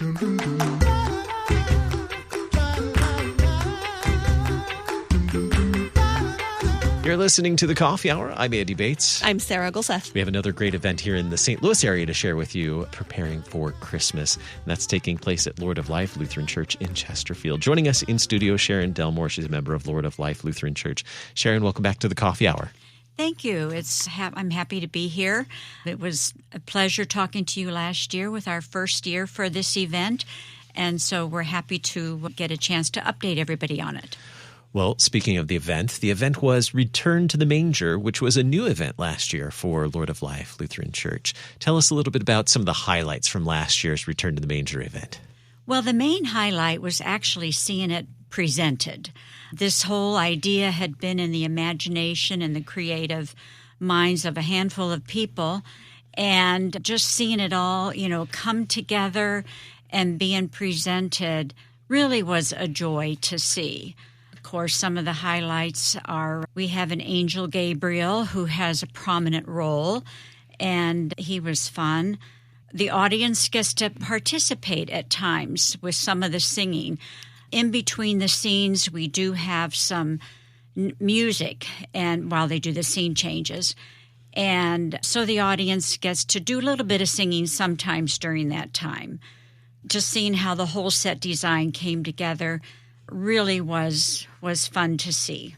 You're listening to The Coffee Hour. I'm Andy Bates. I'm Sarah Gulseth. We have another great event here in the St. Louis area to share with you, preparing for Christmas. And that's taking place at Lord of Life Lutheran Church in Chesterfield. Joining us in studio, Sharon Delmore. She's a member of Lord of Life Lutheran Church. Sharon, welcome back to The Coffee Hour. Thank you. I'm happy to be here. It was a pleasure talking to you last year with our first year for this event. And so we're happy to get a chance to update everybody on it. Well, speaking of the event was Return to the Manger, which was a new event last year for Lord of Life Lutheran Church. Tell us a little bit about some of the highlights from last year's Return to the Manger event. Well, the main highlight was actually seeing it presented. This whole idea had been in the imagination and the creative minds of a handful of people, and just seeing it all, come together and being presented really was a joy to see. Of course, some of the highlights are we have an angel Gabriel who has a prominent role, and he was fun. The audience gets to participate at times with some of the singing. In between the scenes, we do have some music, and while they do the scene changes. And so the audience gets to do a little bit of singing sometimes during that time. Just seeing how the whole set design came together really was fun to see.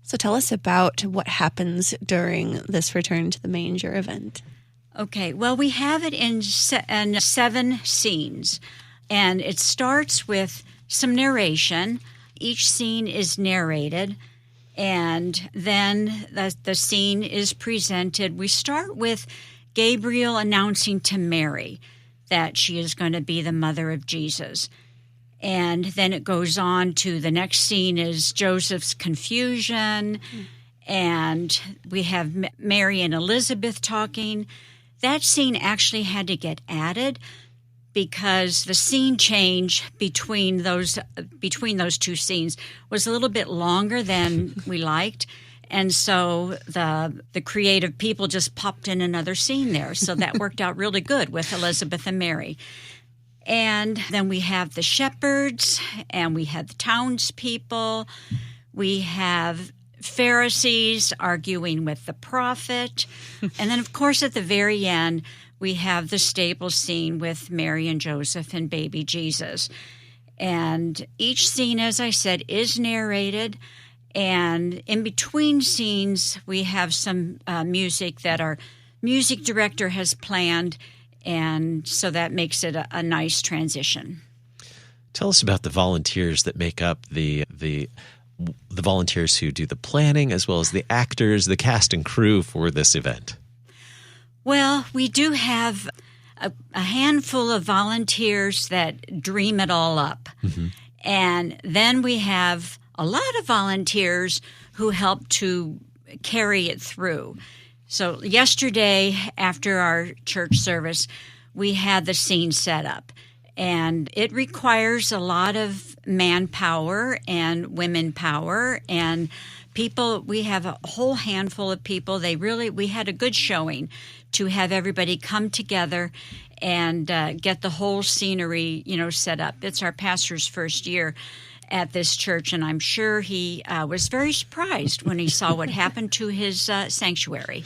So tell us about what happens during this Return to the Manger event. Okay, well, we have it in 7 scenes, and it starts with some narration. Each scene is narrated, and then the scene is presented. We start with Gabriel announcing to Mary that she is going to be the mother of Jesus. And then it goes on to the next scene is Joseph's confusion, and we have Mary and Elizabeth talking. That scene actually had to get added because the scene change between those two scenes was a little bit longer than we liked. And so the creative people just popped in another scene there. So that worked out really good with Elizabeth and Mary. And then we have the shepherds, and we have the townspeople. We have Pharisees arguing with the prophet. And then, of course, at the very end, we have the stable scene with Mary and Joseph and baby Jesus. And each scene, as I said, is narrated. And in between scenes, we have some music that our music director has planned. And so that makes it a nice transition. Tell us about the volunteers that make up the volunteers who do the planning, as well as the actors, the cast and crew for this event. Well, we do have a handful of volunteers that dream it all up. Mm-hmm. And then we have a lot of volunteers who help to carry it through. So yesterday, after our church service, we had the scene set up. And it requires a lot of manpower and women power and people. We have a whole handful of people. We had a good showing to have everybody come together and get the whole scenery, set up. It's our pastor's first year at this church, and I'm sure he was very surprised when he saw what happened to his sanctuary.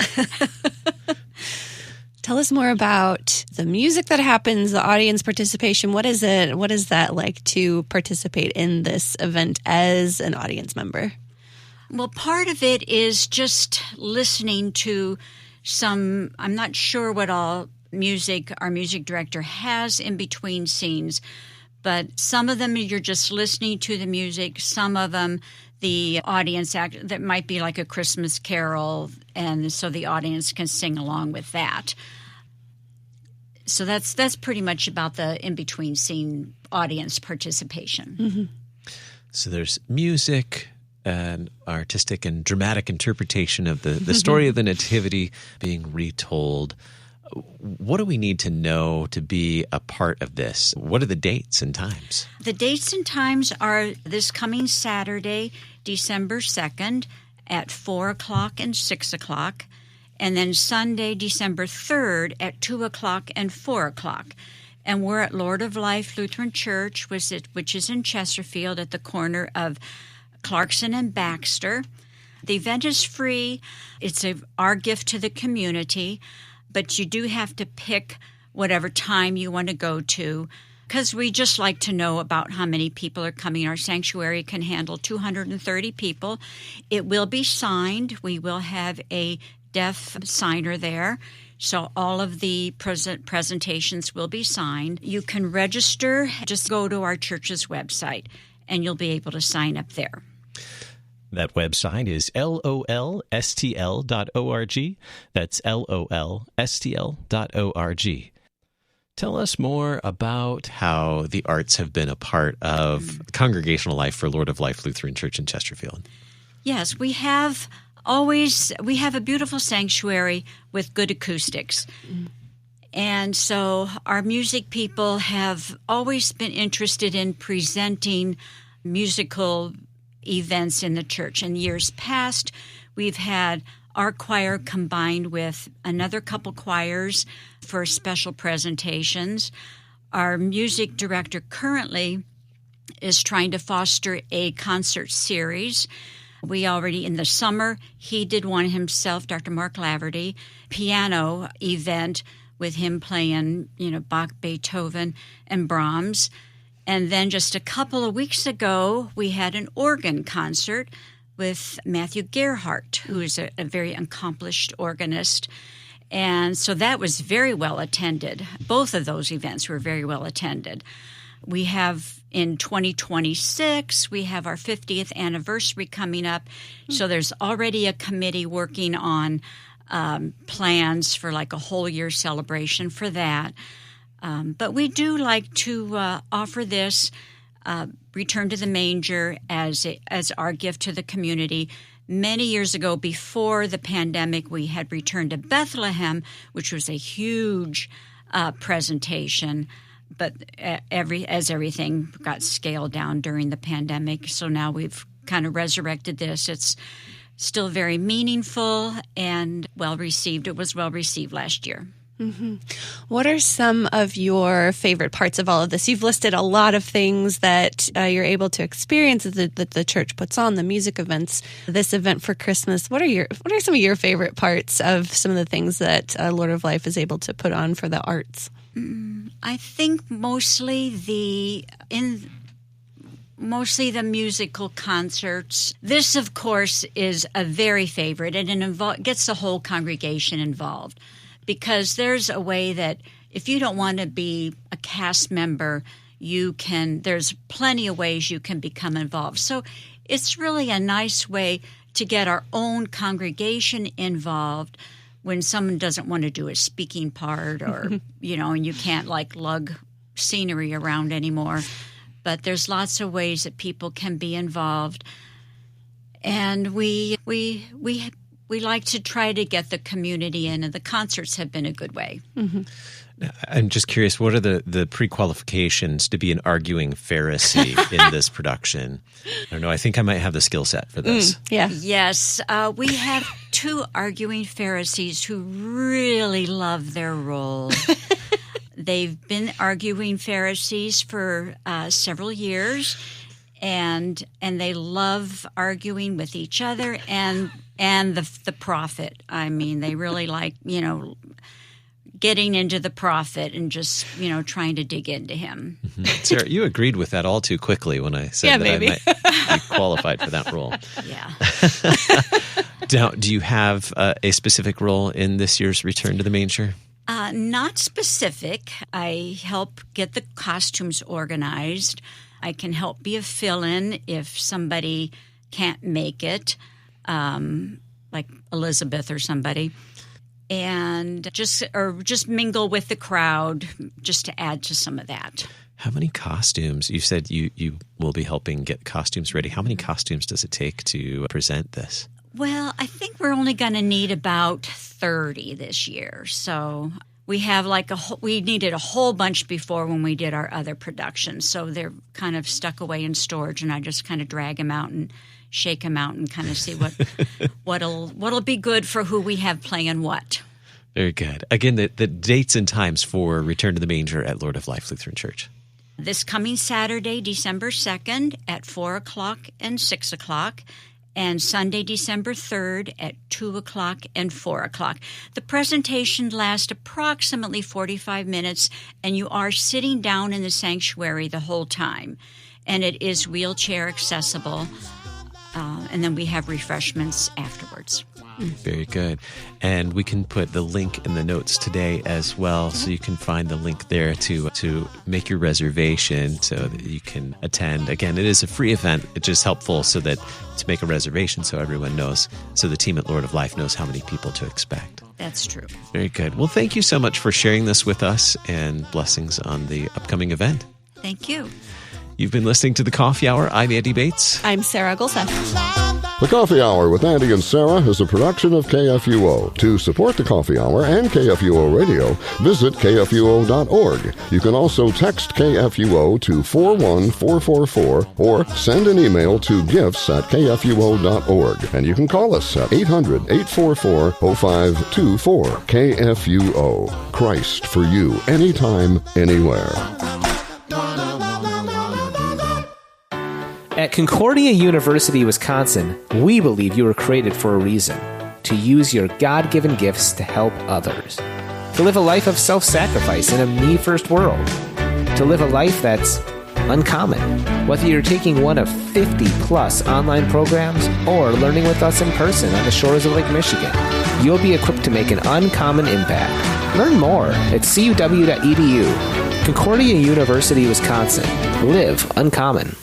Tell us more about the music that happens, the audience participation. What is it? What is that like to participate in this event as an audience member? Well, part of it is just listening to I'm not sure what all music our music director has in between scenes, but some of them you're just listening to the music. Some of them, the audience act that might be like a Christmas carol, and so the audience can sing along with that. So that's pretty much about the in-between scene audience participation. Mm-hmm. So there's music, an artistic and dramatic interpretation of the story of the Nativity being retold. What do we need to know to be a part of this? What are the dates and times? The dates and times are this coming Saturday, December 2nd at 4 o'clock and 6 o'clock, and then Sunday, December 3rd at 2 o'clock and 4 o'clock. And we're at Lord of Life Lutheran Church, which is in Chesterfield at the corner of Clarkson and Baxter. The event is free. It's our gift to the community, but you do have to pick whatever time you want to go to, because we just like to know about how many people are coming. Our sanctuary can handle 230 people. It will be signed. We will have a deaf signer there. So all of the presentations will be signed. You can register. Just go to our church's website, and you'll be able to sign up there. That website is lolstl.org. That's lolstl.org. Tell us more about how the arts have been a part of congregational life for Lord of Life Lutheran Church in Chesterfield. Yes, we have a beautiful sanctuary with good acoustics. And so our music people have always been interested in presenting musical events in the church. In years past, we've had our choir combined with another couple choirs for special presentations. Our music director currently is trying to foster a concert series. We already, in the summer, he did one himself, Dr. Mark Laverty, piano event with him playing, Bach, Beethoven, and Brahms. And then just a couple of weeks ago, we had an organ concert with Matthew Gerhardt, who is a very accomplished organist. And so that was very well attended. Both of those events were very well attended. We have, in 2026, we have our 50th anniversary coming up. So there's already a committee working on plans for like a whole year celebration for that. But we do like to offer this Return to the Manger as our gift to the community. Many years ago, before the pandemic, we had Return to Bethlehem, which was a huge presentation. But as everything got scaled down during the pandemic, so now we've kind of resurrected this. It's still very meaningful and well received. It was well received last year. Mm-hmm. What are some of your favorite parts of all of this? You've listed a lot of things that you're able to experience that the church puts on, the music events, this event for Christmas. What are some of your favorite parts of some of the things that Lord of Life is able to put on for the arts? I think mostly the musical concerts. This, of course, is a very favorite, and it gets the whole congregation involved. Because there's a way that if you don't want to be a cast member, there's plenty of ways you can become involved. So it's really a nice way to get our own congregation involved when someone doesn't want to do a speaking part or, and you can't lug scenery around anymore. But there's lots of ways that people can be involved. And we like to try to get the community in, and the concerts have been a good way. Mm-hmm. I'm just curious, what are the pre-qualifications to be an arguing Pharisee in this production? I don't know. I think I might have the skill set for this. Yeah. Yes. We have two arguing Pharisees who really love their role. They've been arguing Pharisees for several years, and they love arguing with each other and the prophet. I mean, they really like, getting into the prophet and just, trying to dig into him. Mm-hmm. Sarah, you agreed with that all too quickly when I said that maybe. I might be qualified for that role. Yeah. Now, do you have a specific role in this year's Return to the Manger? Not specific. I help get the costumes organized. I can help be a fill-in if somebody can't make it. Like Elizabeth or somebody, and just mingle with the crowd, just to add to some of that. How many costumes? You said you will be helping get costumes ready. How many costumes does it take to present this? Well, I think we're only going to need about 30 this year. So we have we needed a whole bunch before when we did our other productions. So they're kind of stuck away in storage, and I just kind of drag them out and shake them out and kind of see what'll be good for who we have playing what. Very good. Again, the dates and times for Return to the Manger at Lord of Life Lutheran Church. This coming Saturday, December 2nd at 4 o'clock and 6 o'clock, and Sunday, December 3rd at 2 o'clock and 4 o'clock. The presentation lasts approximately 45 minutes, and you are sitting down in the sanctuary the whole time. And it is wheelchair accessible, and then we have refreshments afterwards. Very good. And we can put the link in the notes today as well, so you can find the link there to make your reservation so that you can attend. Again, it is a free event. It's just helpful so that to make a reservation so everyone knows, so the team at Lord of Life knows how many people to expect. That's true. Very good. Well, thank you so much for sharing this with us, and blessings on the upcoming event. Thank you. You've been listening to The Coffee Hour. I'm Andy Bates. I'm Sarah Gulseth. The Coffee Hour with Andy and Sarah is a production of KFUO. To support The Coffee Hour and KFUO Radio, visit KFUO.org. You can also text KFUO to 41444 or send an email to gifts@KFUO.org. And you can call us at 800-844-0524. KFUO. Christ for you, anytime, anywhere. At Concordia University, Wisconsin, we believe you were created for a reason, to use your God-given gifts to help others, to live a life of self-sacrifice in a me-first world, to live a life that's uncommon. Whether you're taking one of 50-plus online programs or learning with us in person on the shores of Lake Michigan, you'll be equipped to make an uncommon impact. Learn more at cuw.edu. Concordia University, Wisconsin. Live uncommon.